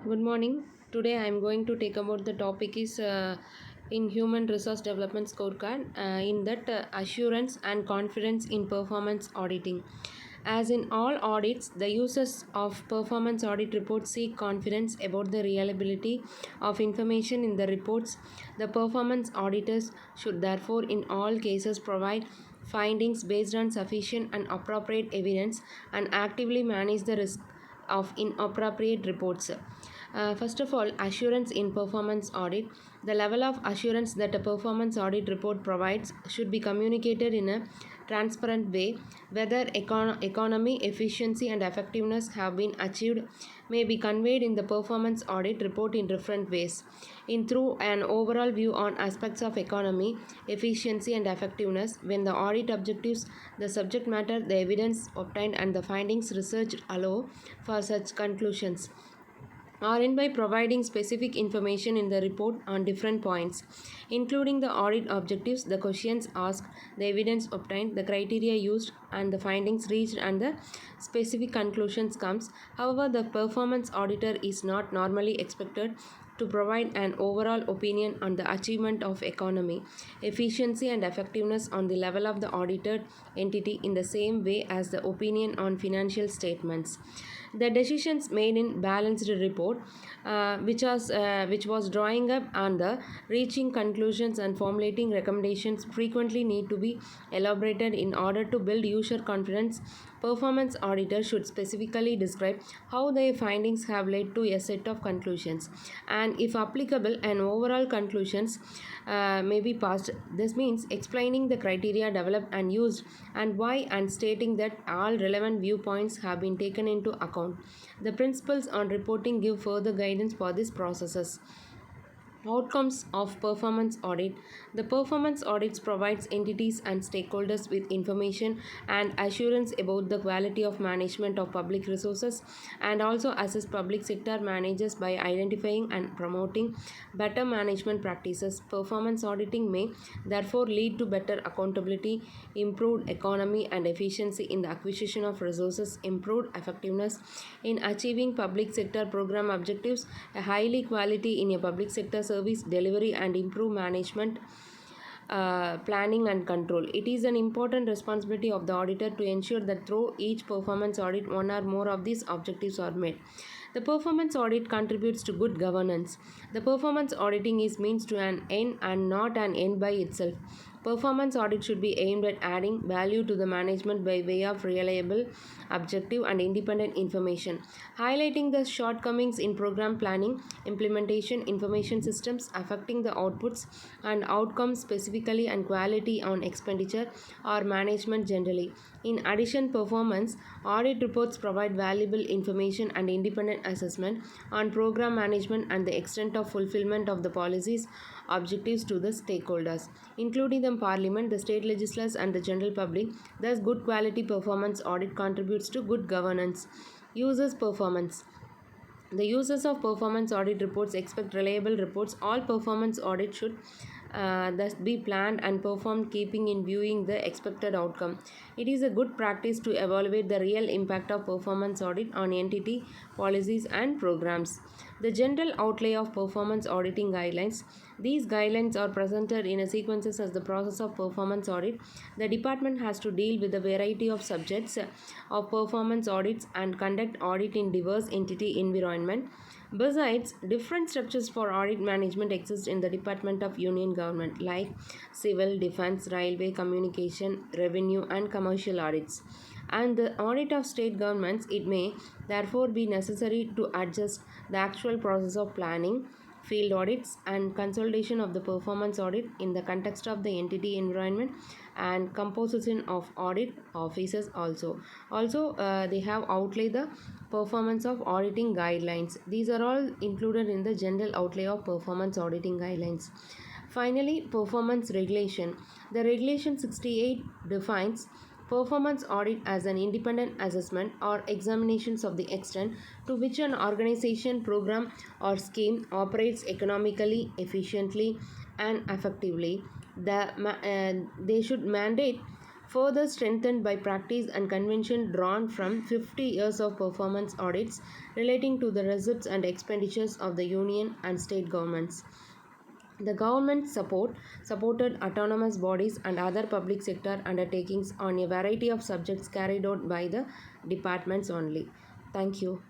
Good morning. Today I am going to take about the topic is in human resource development scorecard. In that assurance and confidence in performance auditing. As in all audits, the users of performance audit reports seek confidence about the reliability of information in the reports. The performance auditors should therefore, in all cases, provide findings based on sufficient and appropriate evidence and actively manage the risk of inappropriate reports. First of all, assurance in performance audit. The level of assurance that a performance audit report provides should be communicated in a transparent way. Whether economy, efficiency, and effectiveness have been achieved may be conveyed in the performance audit report in different ways. In through an overall view on aspects of economy, efficiency, and effectiveness, when the audit objectives, the subject matter, the evidence obtained, and the findings researched allow for such conclusions or in by providing specific information in the report on different points, including the audit objectives, the questions asked, the evidence obtained, the criteria used, and the findings reached, and the specific conclusions comes. However, the performance auditor is not normally expected to provide an overall opinion on the achievement of economy, efficiency, and effectiveness on the level of the audited entity in the same way as the opinion on financial statements. The decisions made in balanced report, which was drawing up on the reaching conclusions and formulating recommendations, frequently need to be elaborated in order to build user confidence. Performance auditors should specifically describe how their findings have led to a set of conclusions, and if applicable, an overall conclusions may be passed. This means explaining the criteria developed and used and why, and stating that all relevant viewpoints have been taken into account. The principles on reporting give further guidance for these processes. Outcomes of performance audit. The performance audits provides entities and stakeholders with information and assurance about the quality of management of public resources, and also assist public sector managers by identifying and promoting better management practices. Performance auditing may therefore lead to better accountability, improved economy and efficiency in the acquisition of resources, improved effectiveness in achieving public sector program objectives, a highly quality in a public sector service delivery, and improve management, planning and control. It is an important responsibility of the auditor to ensure that through each performance audit, one or more of these objectives are met. The performance audit contributes to good governance. The performance auditing is means to an end and not an end by itself. Performance audit should be aimed at adding value to the management by way of reliable, objective, and independent information, highlighting the shortcomings in program planning, implementation, information systems affecting the outputs and outcomes specifically, and quality on expenditure or management generally. In addition, performance audit reports provide valuable information and independent assessment on program management and the extent of fulfillment of the policies objectives to the stakeholders, including the parliament, the state legislatures, and the general public. Thus, good quality performance audit contributes to good governance. Users' performance. The users of performance audit reports expect reliable reports. All performance audits should thus be planned and performed keeping in viewing the expected outcome. It is a good practice to evaluate the real impact of performance audit on entity, policies, and programs. The general outlay of performance auditing guidelines. These guidelines are presented in a sequences as the process of performance audit. The department has to deal with a variety of subjects of performance audits and conduct audit in diverse entity environment. Besides, different structures for audit management exist in the Department of Union Government, like civil, defense, railway, communication, revenue, and commercial audits. And the audit of state governments, it may therefore be necessary to adjust the actual process of planning, field audits, and consolidation of the performance audit in the context of the entity environment and composition of audit officers also. They have outlined the performance of auditing guidelines. These are all included in the general outlay of performance auditing guidelines. Finally, performance regulation. The regulation 68 defines performance audit as an independent assessment or examinations of the extent to which an organization, program, or scheme operates economically, efficiently, and effectively. They should mandate further strengthened by practice and convention drawn from 50 years of performance audits relating to the receipts and expenditures of the union and state governments. The government supported autonomous bodies and other public sector undertakings on a variety of subjects carried out by the departments only. Thank you.